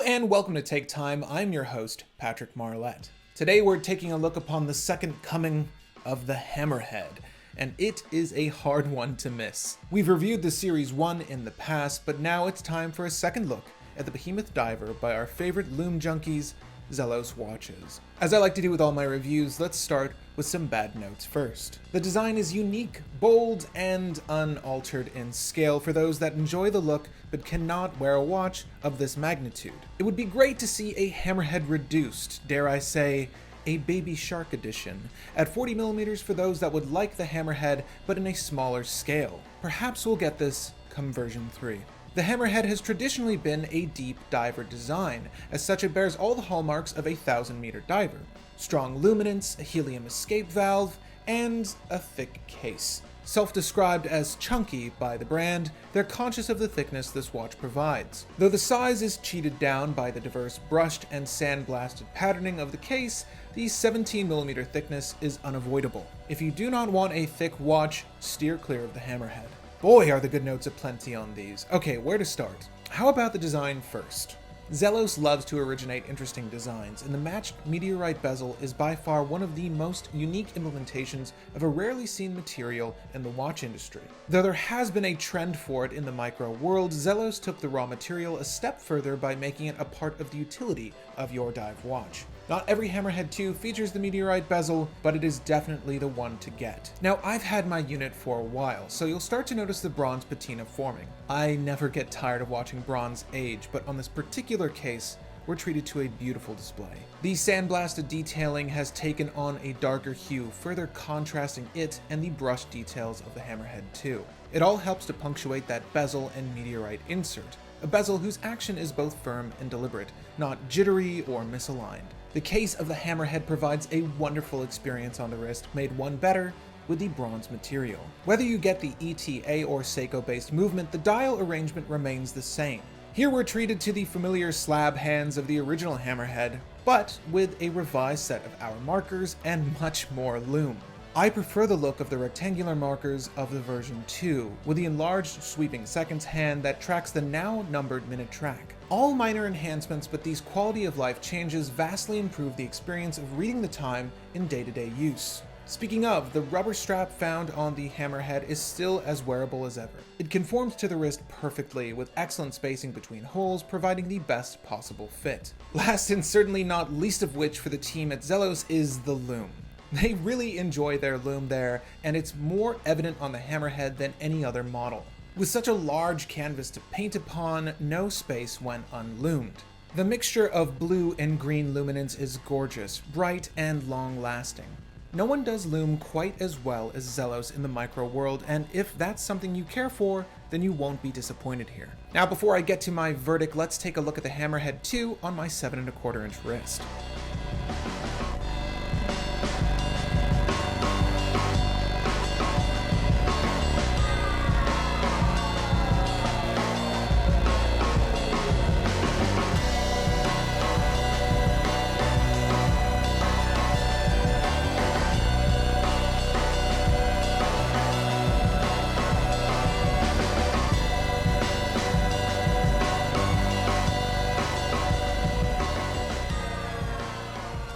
and welcome to Take Time. I'm your host, Patrick Marlett. Today we're taking a look upon the second coming of the Hammerhead, and it is a hard one to miss. We've reviewed the Series 1 in the past, but now it's time for a second look at the Behemoth Diver by our favorite Loom junkies, Zelos Watches. As I like to do with all my reviews, let's start with some bad notes first. The design is unique, bold, and unaltered in scale for those that enjoy the look but cannot wear a watch of this magnitude. It would be great to see a Hammerhead reduced, dare I say, a Baby Shark edition, at 40mm for those that would like the Hammerhead but in a smaller scale. Perhaps we'll get this come version 3. The Hammerhead has traditionally been a deep diver design, as such it bears all the hallmarks of a 1,000-meter diver. Strong luminance, a helium escape valve, and a thick case. Self-described as chunky by the brand, they're conscious of the thickness this watch provides. Though the size is cheated down by the diverse brushed and sandblasted patterning of the case, the 17mm thickness is unavoidable. If you do not want a thick watch, steer clear of the Hammerhead. Boy, are the good notes aplenty on these. Okay, where to start? How about the design first? Zelos loves to originate interesting designs, and the matched meteorite bezel is by far one of the most unique implementations of a rarely seen material in the watch industry. Though there has been a trend for it in the micro world, Zelos took the raw material a step further by making it a part of the utility of your dive watch. Not every Hammerhead 2 features the meteorite bezel, but it is definitely the one to get. Now, I've had my unit for a while, so you'll start to notice the bronze patina forming. I never get tired of watching bronze age, but on this particular case, we're treated to a beautiful display. The sandblasted detailing has taken on a darker hue, further contrasting it and the brushed details of the Hammerhead 2. It all helps to punctuate that bezel and meteorite insert, a bezel whose action is both firm and deliberate, not jittery or misaligned. The case of the Hammerhead provides a wonderful experience on the wrist, made one better with the bronze material. Whether you get the ETA or Seiko-based movement, the dial arrangement remains the same. Here we're treated to the familiar slab hands of the original Hammerhead, but with a revised set of hour markers and much more loom. I prefer the look of the rectangular markers of the version 2, with the enlarged sweeping seconds hand that tracks the now numbered minute track. All minor enhancements, but these quality of life changes vastly improve the experience of reading the time in day-to-day use. Speaking of, the rubber strap found on the Hammerhead is still as wearable as ever. It conforms to the wrist perfectly, with excellent spacing between holes, providing the best possible fit. Last and certainly not least of which for the team at Zelos is the loom. They really enjoy their loom there, and it's more evident on the Hammerhead than any other model. With such a large canvas to paint upon, no space went unloomed. The mixture of blue and green luminance is gorgeous, bright, and long-lasting. No one does loom quite as well as Zelos in the micro world, and if that's something you care for, then you won't be disappointed here. Now, before I get to my verdict, let's take a look at the Hammerhead 2 on my 7¼ inch wrist.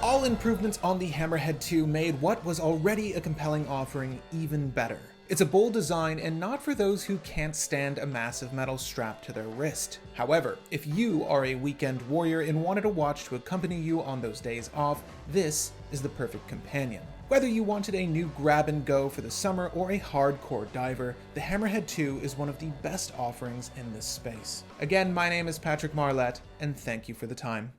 All improvements on the Hammerhead 2 made what was already a compelling offering even better. It's a bold design and not for those who can't stand a massive metal strap to their wrist. However, if you are a weekend warrior and wanted a watch to accompany you on those days off, this is the perfect companion. Whether you wanted a new grab and go for the summer or a hardcore diver, the Hammerhead 2 is one of the best offerings in this space. Again, my name is Patrick Marlett, and thank you for the time.